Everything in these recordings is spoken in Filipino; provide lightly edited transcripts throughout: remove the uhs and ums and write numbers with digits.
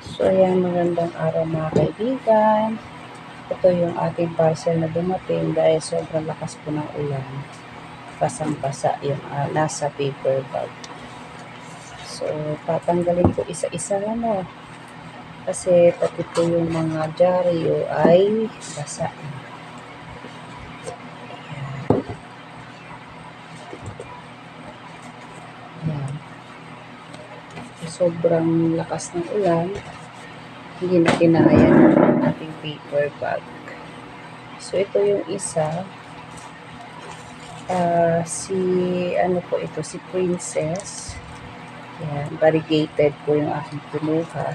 So, ayan, magandang araw mga kaibigan. Ito yung ating parcel na dumating dahil sobrang lakas po ng ulan. Basang-basa yung nasa paper bag. So, tatanggalin ko isa-isa kasi pati po yung mga dyaryo ay basa. Ayan. Sobrang lakas ng ulan, hindi na kinaya ng ating paper bag. So, ito yung isa. Si Princess. Yan, variegated po yung aking kinuha.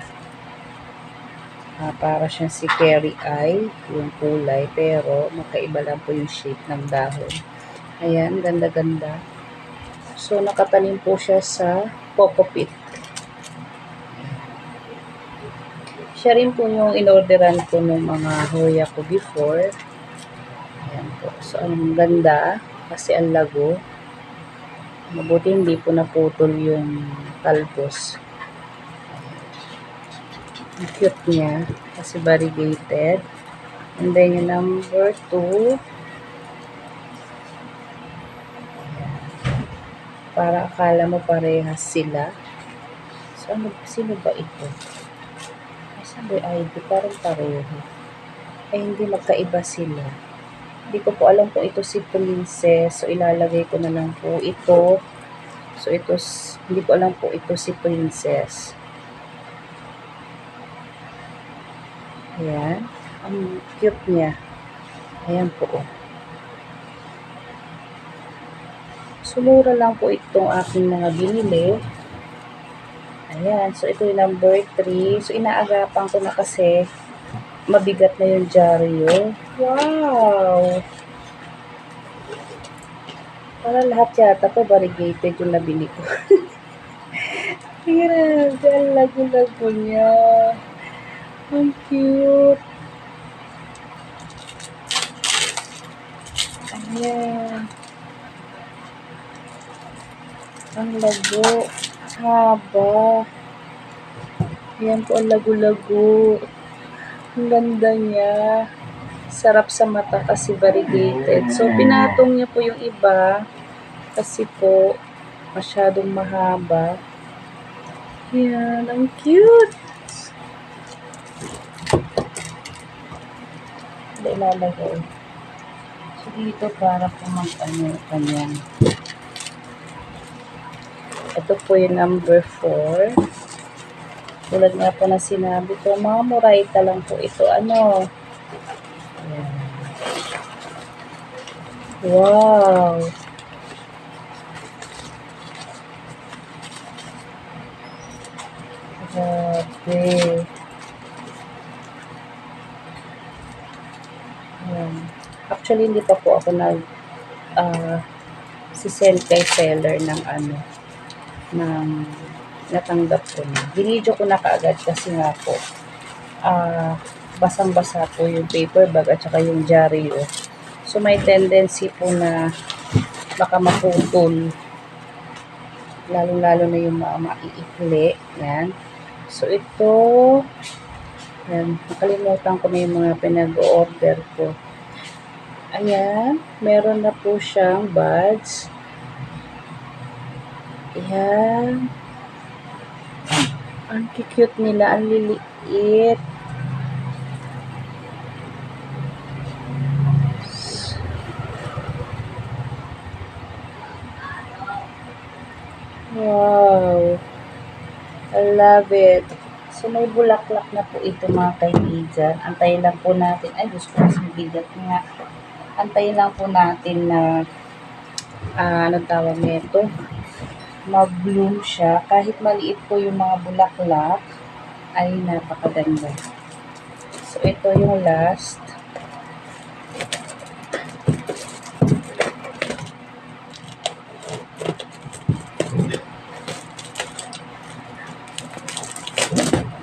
Para siyang si Carrie Eye, yung kulay, pero magkaiba lang po yung shape ng dahon. Ayan, ganda-ganda. So, nakatanim po siya sa Coco Pit. Siya rin po yung in-orderan ko ng mga hoya ko before. Ayan po. So, ang ganda kasi ang lago. Mabuti hindi po naputol yung talbos. Ang cute niya kasi variegated. And then yung number 2, para akala mo parehas sila. So, sino ba ito? Ay, sabi ID, parang pareho. Ay, hindi, magkaiba sila. Hindi ko po alam kung ito si Princess. So, ilalagay ko na lang po ito. So, hindi ko alam po ito si Princess. Ayan. Ang cute niya. Ayan po. Sumura lang po itong aking mga binili. Ayan. So, ito yung number 3. So, inaagapan ko na kasi mabigat na yung dyaryo. Wow! Para lahat yata to variegated yung nabili ko. Grabe, ang lago-lago niya. Ang cute. Ayan. Ang lago. Haba. Ayan po ang lago-lago. Ang ganda niya. Sarap sa mata kasi variegated. So, pinatong niya po yung iba kasi po masyadong mahaba. Ayan. Ang cute. Hindi ilalagay. So, dito para po mag-ano. Ito po yung number 4. Tulad nga po na sinabi ko, mga murayta lang po ito. Ayan. Wow! Grabe. Ayan. Actually, hindi pa po ako si-send kay seller ng natanggap ko na. Binidyo ko na kaagad kasi nga po, basang-basa po yung paper bag at saka yung dyaryo. So, may tendency po na baka maputol. Lalo-lalo na yung mga maiikli. Yan. So, ito, yan, nakalimutan ko na yung mga pinag-order ko. Ayan, meron na po siyang buds. Ayan. Ang cute nila, ang liliit. Wow. I love it. So, may bulaklak na po ito mga kaibigan. Antayin lang po natin. Ay, gusto ko mas mabigat nga. Antayin lang po natin na anong tawag nito? Mag-bloom siya. Kahit maliit po yung mga bulaklak, ay napakaganda. So, ito yung last.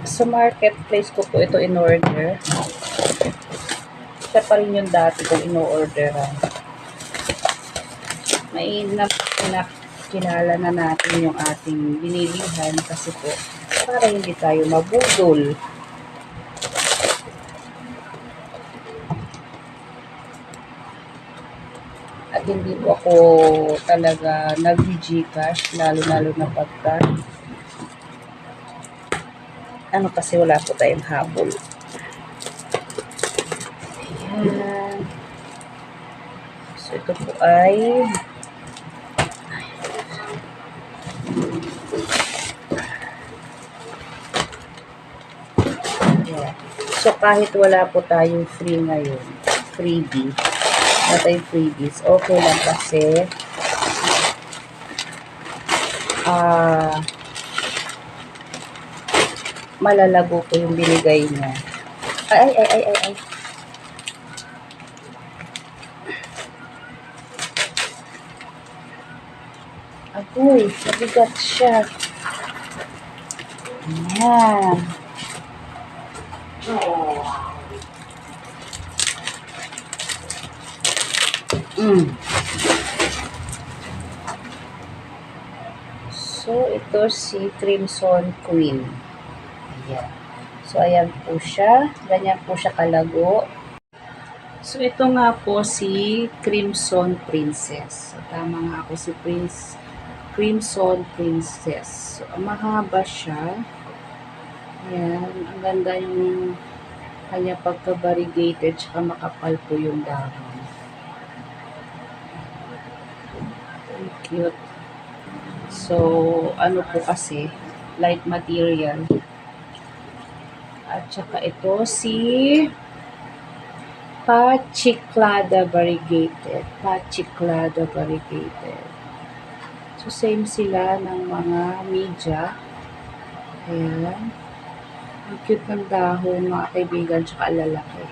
Sa marketplace ko po ito in-order. Siya pa rin yung dati kong in-orderan. May kilala na natin yung ating binilihan kasi po para hindi tayo mabudol. At hindi po ako talaga nag-Gcash, lalo-lalo na pagka kasi wala po tayong habol. Ayan. So, ito po ay ayan. So, kahit wala po tayong free ngayon, freebie, wala tayong freebies, okay lang kasi malalago po yung binigay niya. Ay. Agoy, mabigat siya. Ayan. So, ito si Crimson Queen. Ayan. So, ayan po siya. Ganyan po siya kalago. So, ito nga po si Crimson Princess. So, tama nga ako si Crimson Princess. So, mahaba siya. Ayan. Ang ganda yung kanya pagka-variegated, tsaka makapal po yung dahon. Ang cute. So, ano po kasi, light material. At saka ito si Pachiclada variegated. Pachiclada variegated. So, same sila ng mga media. Ayan. Ang cute ng dahon, mga kaibigan, tsaka lalaki.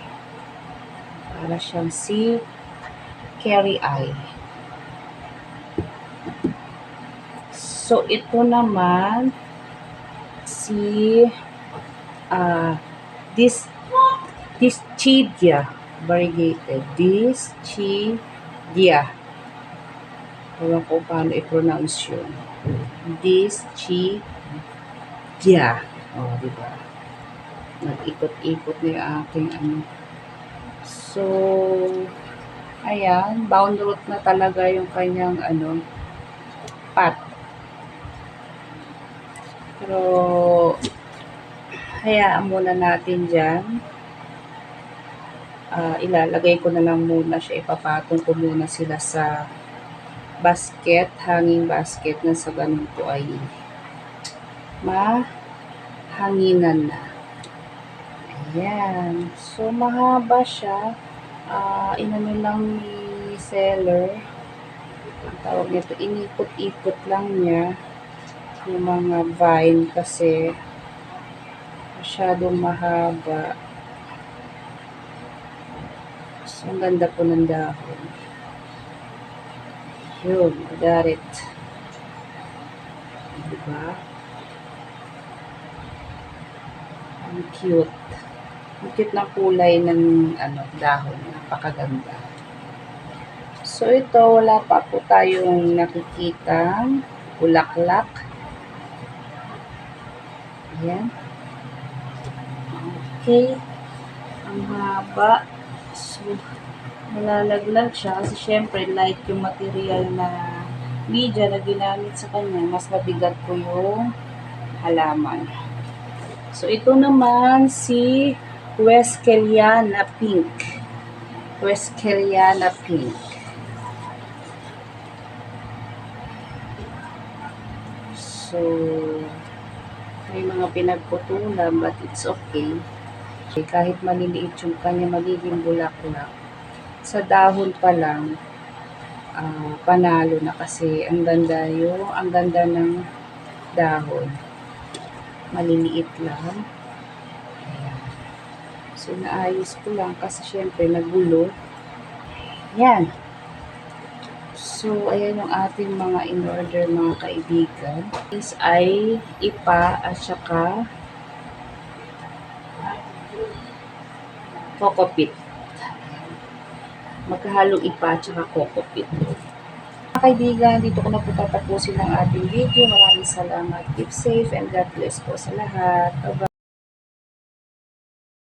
Para siyang si Carrie Eye. So, ito naman si Dischidia variegated. Dischidia. Ewan ko paano i-pronounce yun. Dischidia. O, diba? Nag-ikot-ikot na yung aking ano. So, ayan. Bound root na talaga yung kanyang ano, pot. Pero, hayaan muna natin dyan. Ilalagay ko na lang muna siya. Ipapatong ko muna sila sa basket, hanging basket na sa ganun po ay mahanginan na. Ayan. So, mahaba siya. Inano lang ni seller. Ang tawag nito, inikot-ikot lang niya yung mga vine kasi masyadong mahaba. So, ang ganda po ng dahon. Yun, got it. Diba? Ang cute. Ang cute na kulay ng dahon. Napakaganda. So, ito, wala pa po tayong nakikitang bulaklak. Ayan. Okay. Ang haba. So, malalaglag siya kasi syempre light yung material na media na ginamit sa kanya. Mas mabigat po yung halaman. So, ito naman si Weskelliana Pink. Weskelliana Pink. So, may mga pinagputulan but it's okay. Kahit maliliit yung kanya magiging bulaklak, sa dahon pa lang, panalo na kasi ang ganda ng dahon. Maliliit lang. Ayan. So, naayos ko lang kasi syempre nagulo. Ayan. So, ayan yung ating mga in-order mga kaibigan. This ay ipa at saka coco peat. Magkahalong ipa at saka coco peat. Mga kaibigan, dito ko na po tatapusin ang ating video. Maraming salamat. Keep safe and God bless po sa lahat. Bye-bye.